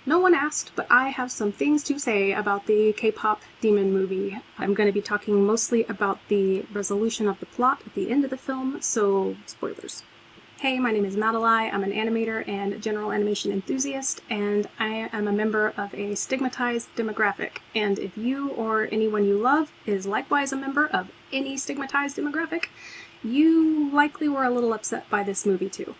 No one asked, but I have some things to say about the K-pop Demon movie. I'm going to be talking mostly about the resolution of the plot at the end of the film, so spoilers. Hey, my name is Madelei. I'm an animator and general animation enthusiast, and I am a member of a stigmatized demographic. And if you or anyone you love is likewise a member of any stigmatized demographic, you likely were a little upset by this movie too.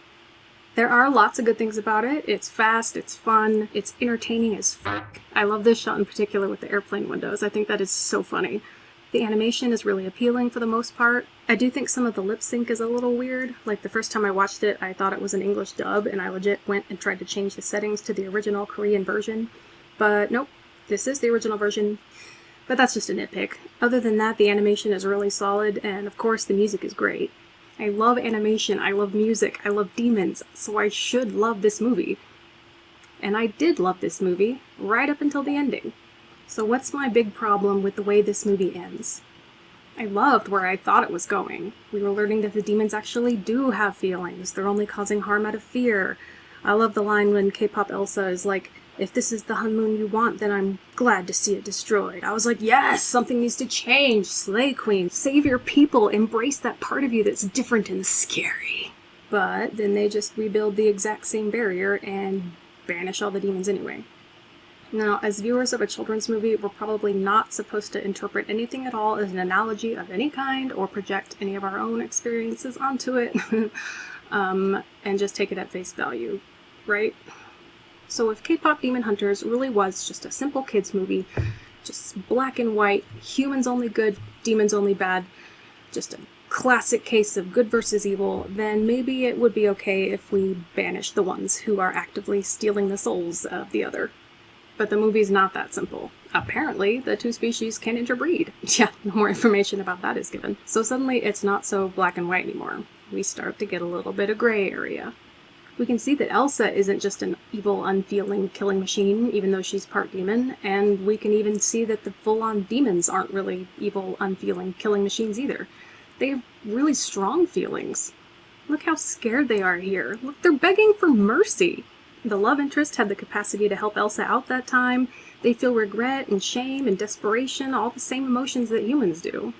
There are lots of good things about it. It's fast, it's fun, it's entertaining as fuck. I love this shot in particular with the airplane windows. I think that is so funny. The animation is really appealing for the most part. I do think some of the lip sync is a little weird. Like the first time I watched it, I thought it was an English dub, and I legit went and tried to change the settings to the original Korean version. But nope, this is the original version. But that's just a nitpick. Other than that, the animation is really solid, and of course the music is great. I love animation, I love music, I love demons, so I should love this movie. And I did love this movie, right up until the ending. So what's my big problem with the way this movie ends? I loved where I thought it was going. We were learning that the demons actually do have feelings, they're only causing harm out of fear. I love the line when K-pop Elsa is like, "If this is the honeymoon you want, then I'm glad to see it destroyed." I was like, yes, something needs to change. Slay Queen, save your people, embrace that part of you that's different and scary. But then they just rebuild the exact same barrier and banish all the demons anyway. Now, as viewers of a children's movie, we're probably not supposed to interpret anything at all as an analogy of any kind or project any of our own experiences onto it and just take it at face value, right? So if K-pop Demon Hunters really was just a simple kids movie, just black and white, humans only good, demons only bad, just a classic case of good versus evil, then maybe it would be okay if we banished the ones who are actively stealing the souls of the other. But the movie's not that simple. Apparently, the two species can interbreed. Yeah, no more information about that is given. So suddenly it's not so black and white anymore. We start to get a little bit of gray area. We can see that Elsa isn't just an evil, unfeeling killing machine, even though she's part demon, and we can even see that the full-on demons aren't really evil, unfeeling killing machines either. They have really strong feelings. Look how scared they are here. Look, they're begging for mercy. The love interest had the capacity to help Elsa out that time. They feel regret and shame and desperation, all the same emotions that humans do.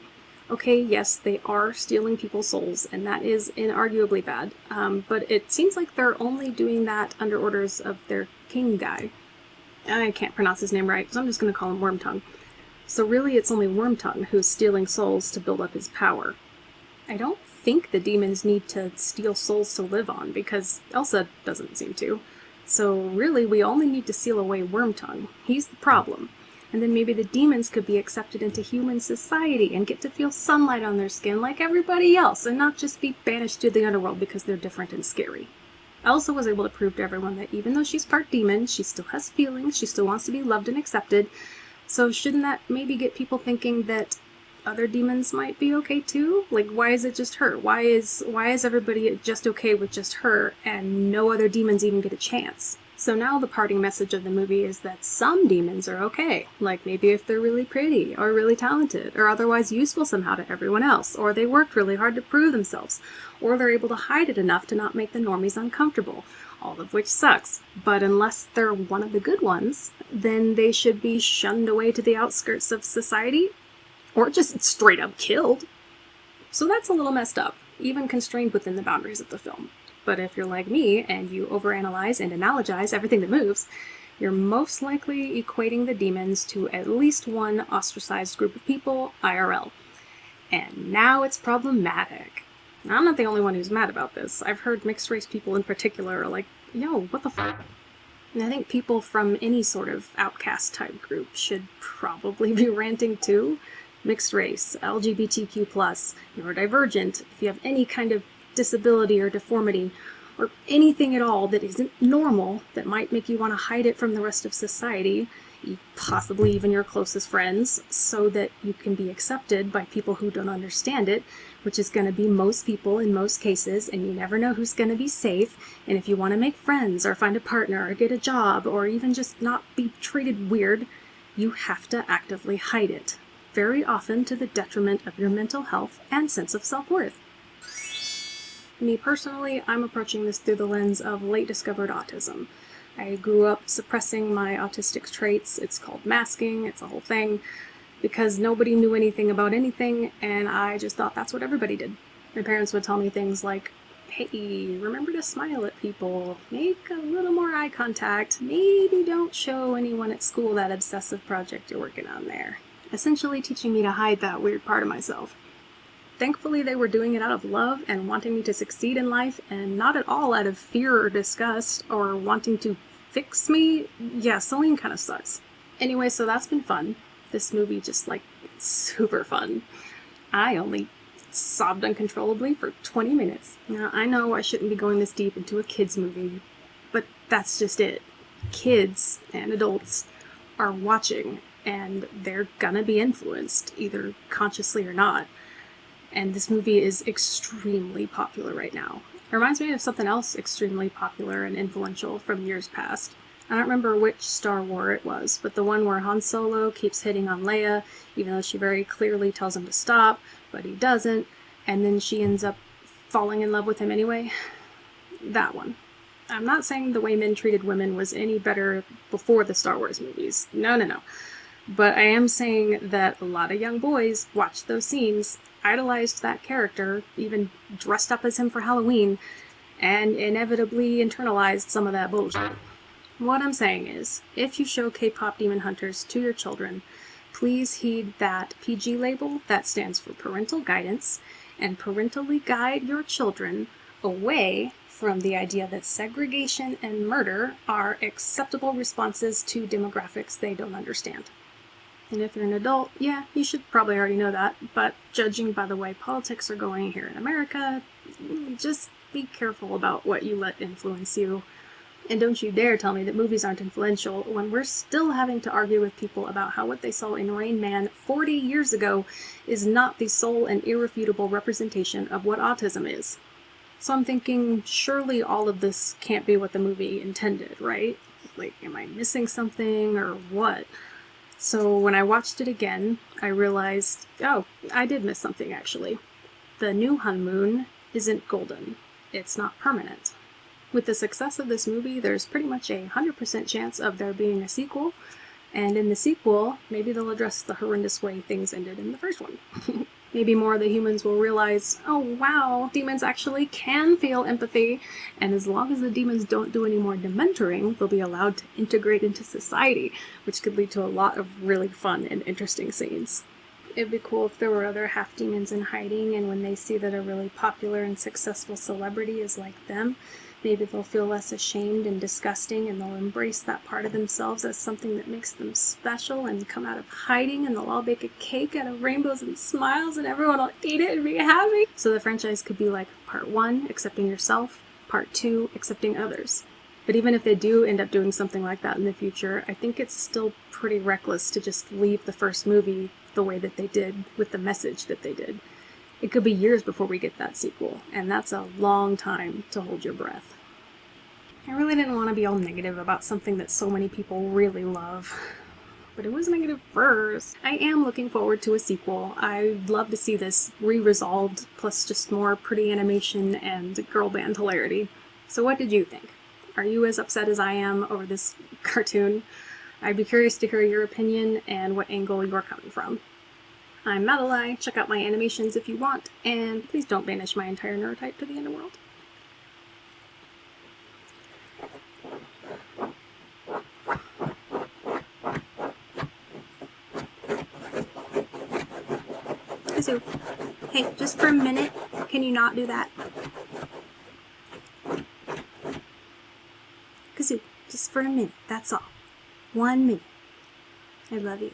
Okay, yes, they are stealing people's souls, and that is inarguably bad, but it seems like they're only doing that under orders of their king guy. I can't pronounce his name right, so I'm just going to call him Wormtongue. So really, it's only Wormtongue who's stealing souls to build up his power. I don't think the demons need to steal souls to live on, because Elsa doesn't seem to. So really, we only need to seal away Wormtongue. He's the problem. And then maybe the demons could be accepted into human society and get to feel sunlight on their skin like everybody else and not just be banished to the underworld because they're different and scary. Elsa was able to prove to everyone that even though she's part demon, she still has feelings, she still wants to be loved and accepted. So shouldn't that maybe get people thinking that other demons might be okay too? Like, why is it just her? Why is everybody just okay with just her and no other demons even get a chance? So now the parting message of the movie is that some demons are okay, like maybe if they're really pretty, or really talented, or otherwise useful somehow to everyone else, or they worked really hard to prove themselves, or they're able to hide it enough to not make the normies uncomfortable, all of which sucks. But unless they're one of the good ones, then they should be shunned away to the outskirts of society, or just straight up killed. So that's a little messed up, even constrained within the boundaries of the film. But if you're like me and you overanalyze and analogize everything that moves, you're most likely equating the demons to at least one ostracized group of people, IRL. And now it's problematic. Now, I'm not the only one who's mad about this. I've heard mixed race people in particular are like, yo, what the fuck? And I think people from any sort of outcast type group should probably be ranting too. Mixed race, LGBTQ+, neurodivergent, if you have any kind of disability or deformity, or anything at all that isn't normal, that might make you want to hide it from the rest of society, possibly even your closest friends, so that you can be accepted by people who don't understand it, which is going to be most people in most cases, and you never know who's going to be safe. And if you want to make friends, or find a partner, or get a job, or even just not be treated weird, you have to actively hide it, very often to the detriment of your mental health and sense of self-worth. Me personally, I'm approaching this through the lens of late discovered autism. I grew up suppressing my autistic traits. It's called masking, it's a whole thing, because nobody knew anything about anything, and I just thought that's what everybody did. My parents would tell me things like, hey, remember to smile at people, make a little more eye contact, maybe don't show anyone at school that obsessive project you're working on there. Essentially teaching me to hide that weird part of myself. Thankfully, they were doing it out of love and wanting me to succeed in life, and not at all out of fear or disgust or wanting to fix me. Yeah, Celine kind of sucks. Anyway, so that's been fun. This movie just, super fun. I only sobbed uncontrollably for 20 minutes. Now, I know I shouldn't be going this deep into a kids movie, but that's just it. Kids and adults are watching, and they're gonna be influenced, either consciously or not. And this movie is extremely popular right now. It reminds me of something else extremely popular and influential from years past. I don't remember which Star Wars it was, but the one where Han Solo keeps hitting on Leia, even though she very clearly tells him to stop, but he doesn't, and then she ends up falling in love with him anyway. That one. I'm not saying the way men treated women was any better before the Star Wars movies. No. But I am saying that a lot of young boys watched those scenes, idolized that character, even dressed up as him for Halloween, and inevitably internalized some of that bullshit. What I'm saying is, if you show K-Pop Demon Hunters to your children, please heed that PG label that stands for parental guidance, and parentally guide your children away from the idea that segregation and murder are acceptable responses to demographics they don't understand. And if you're an adult, yeah, you should probably already know that, but judging by the way politics are going here in America, just be careful about what you let influence you. And don't you dare tell me that movies aren't influential when we're still having to argue with people about how what they saw in Rain Man 40 years ago is not the sole and irrefutable representation of what autism is. So I'm thinking, surely all of this can't be what the movie intended, right? Am I missing something or what? So when I watched it again, I realized, oh, I did miss something actually. The new honeymoon isn't golden. It's not permanent. With the success of this movie, there's pretty much a 100% chance of there being a sequel, and in the sequel, maybe they'll address the horrendous way things ended in the first one. Maybe more of the humans will realize, oh wow, demons actually can feel empathy, and as long as the demons don't do any more dementoring, they'll be allowed to integrate into society, which could lead to a lot of really fun and interesting scenes. It'd be cool if there were other half-demons in hiding, and when they see that a really popular and successful celebrity is like them, maybe they'll feel less ashamed and disgusting, and they'll embrace that part of themselves as something that makes them special and come out of hiding, and they'll all bake a cake out of rainbows and smiles, and everyone will eat it and be happy. So the franchise could be like part 1, accepting yourself, part 2, accepting others. But even if they do end up doing something like that in the future, I think it's still pretty reckless to just leave the first movie the way that they did, with the message that they did. It could be years before we get that sequel, and that's a long time to hold your breath. I really didn't want to be all negative about something that so many people really love, but it was negative first. I am looking forward to a sequel. I'd love to see this re-resolved, plus just more pretty animation and girl band hilarity. So what did you think? Are you as upset as I am over this cartoon? I'd be curious to hear your opinion and what angle you're coming from. I'm Madeleiz. Check out my animations if you want, and please don't banish my entire neurotype to the underworld. Kazoo, hey, just for a minute, can you not do that? Kazoo, just for a minute, that's all. 1 minute. I love you.